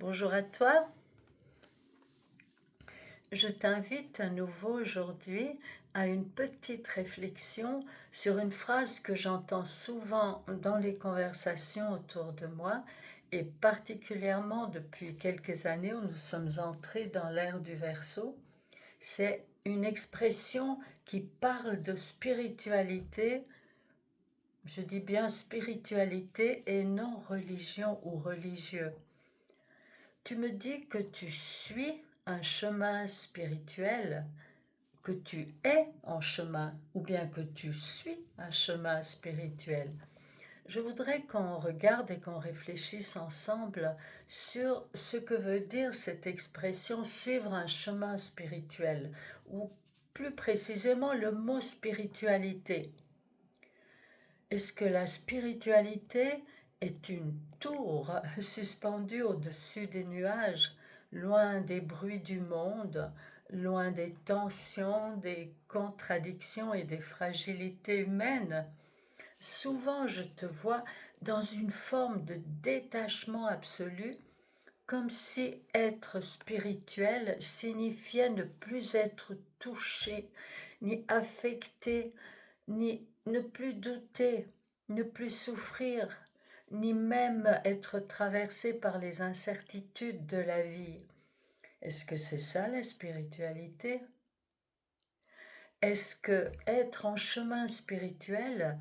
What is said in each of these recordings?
Bonjour à toi, je t'invite à nouveau aujourd'hui à une petite réflexion sur une phrase que j'entends souvent dans les conversations autour de moi et particulièrement depuis quelques années où nous sommes entrés dans l'ère du Verseau. C'est une expression qui parle de spiritualité, je dis bien spiritualité et non religion ou religieux. Tu me dis que tu suis un chemin spirituel, que tu es en chemin, ou bien que tu suis un chemin spirituel. Je voudrais qu'on regarde et qu'on réfléchisse ensemble sur ce que veut dire cette expression suivre un chemin spirituel, ou plus précisément le mot spiritualité. Est-ce que la spiritualité est une tour suspendue au-dessus des nuages, loin des bruits du monde, loin des tensions, des contradictions et des fragilités humaines? Souvent je te vois dans une forme de détachement absolu, comme si être spirituel signifiait ne plus être touché, ni affecté, ni ne plus douter, ne plus souffrir, ni même être traversé par les incertitudes de la vie. Est-ce que c'est ça la spiritualité? Est-ce que être en chemin spirituel,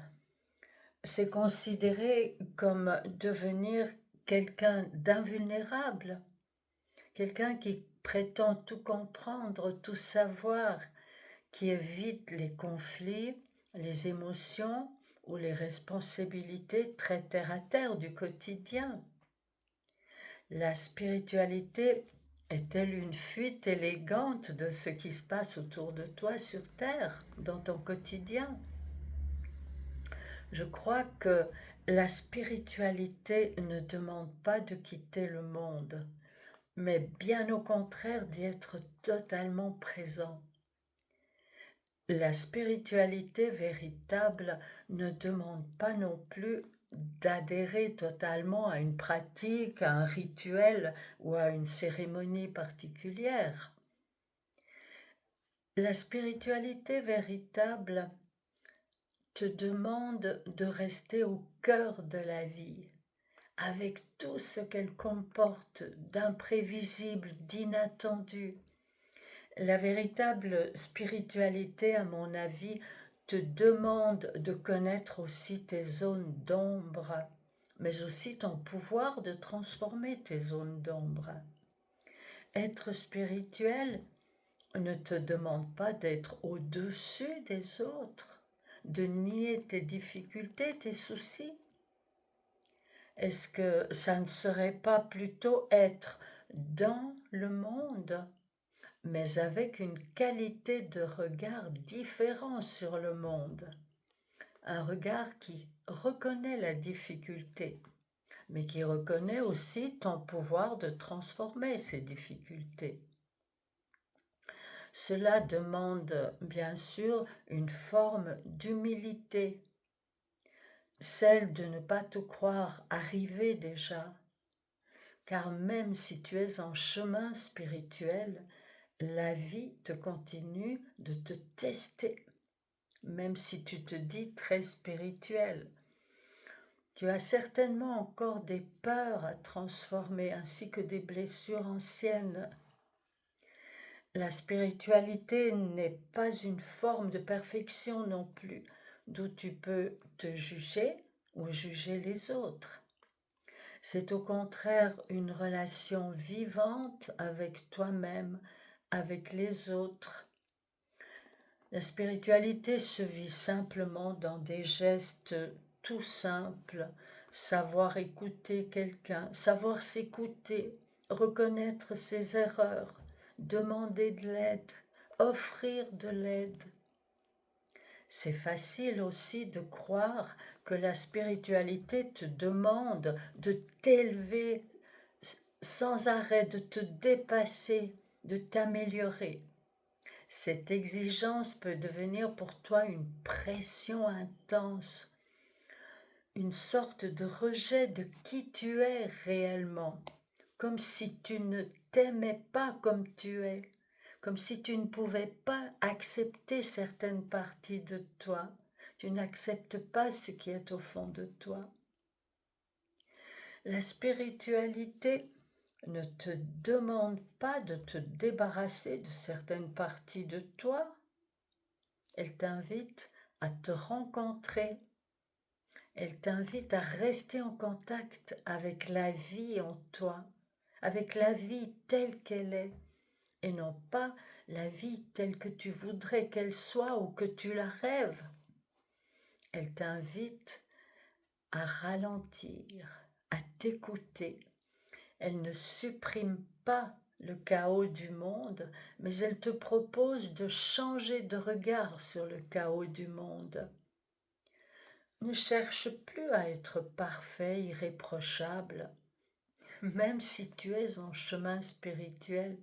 c'est considéré comme devenir quelqu'un d'invulnérable, quelqu'un qui prétend tout comprendre, tout savoir, qui évite les conflits, les émotions ou les responsabilités très terre-à-terre du quotidien? La spiritualité est-elle une fuite élégante de ce qui se passe autour de toi sur Terre, dans ton quotidien? Je crois que la spiritualité ne demande pas de quitter le monde, mais bien au contraire d'y être totalement présent. La spiritualité véritable ne demande pas non plus d'adhérer totalement à une pratique, à un rituel ou à une cérémonie particulière. La spiritualité véritable te demande de rester au cœur de la vie, avec tout ce qu'elle comporte d'imprévisible, d'inattendu. La véritable spiritualité, à mon avis, te demande de connaître aussi tes zones d'ombre, mais aussi ton pouvoir de transformer tes zones d'ombre. Être spirituel ne te demande pas d'être au-dessus des autres, de nier tes difficultés, tes soucis. Est-ce que ça ne serait pas plutôt être dans le monde, mais avec une qualité de regard différent sur le monde? Un regard qui reconnaît la difficulté, mais qui reconnaît aussi ton pouvoir de transformer ces difficultés. Cela demande bien sûr une forme d'humilité, celle de ne pas te croire arrivé déjà, car même si tu es en chemin spirituel, la vie te continue de te tester, même si tu te dis très spirituel. Tu as certainement encore des peurs à transformer ainsi que des blessures anciennes. La spiritualité n'est pas une forme de perfection non plus, d'où tu peux te juger ou juger les autres. C'est au contraire une relation vivante avec toi-même, avec les autres. La spiritualité se vit simplement dans des gestes tout simples, savoir écouter quelqu'un, savoir s'écouter, reconnaître ses erreurs, demander de l'aide, offrir de l'aide. C'est facile aussi de croire que la spiritualité te demande de t'élever sans arrêt, de te dépasser, de t'améliorer. Cette exigence peut devenir pour toi une pression intense, une sorte de rejet de qui tu es réellement, comme si tu ne t'aimais pas comme tu es, comme si tu ne pouvais pas accepter certaines parties de toi. Tu n'acceptes pas ce qui est au fond de toi. La spiritualité ne te demande pas de te débarrasser de certaines parties de toi. Elle t'invite à te rencontrer. Elle t'invite à rester en contact avec la vie en toi, avec la vie telle qu'elle est, et non pas la vie telle que tu voudrais qu'elle soit ou que tu la rêves. Elle t'invite à ralentir, à t'écouter. Elle ne supprime pas le chaos du monde, mais elle te propose de changer de regard sur le chaos du monde. Ne cherche plus à être parfait, irréprochable. Même si tu es en chemin spirituel,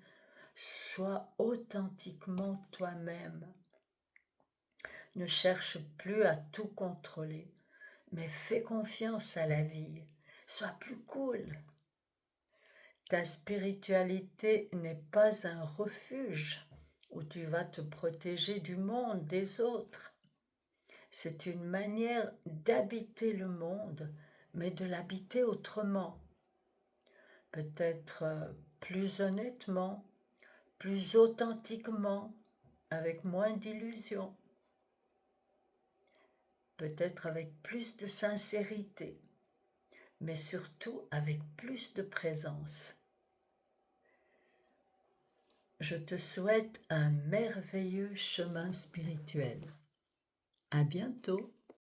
sois authentiquement toi-même. Ne cherche plus à tout contrôler, mais fais confiance à la vie. Sois plus cool. Ta spiritualité n'est pas un refuge où tu vas te protéger du monde, des autres. C'est une manière d'habiter le monde, mais de l'habiter autrement. Peut-être plus honnêtement, plus authentiquement, avec moins d'illusions. Peut-être avec plus de sincérité, mais surtout avec plus de présence. Je te souhaite un merveilleux chemin spirituel. À bientôt.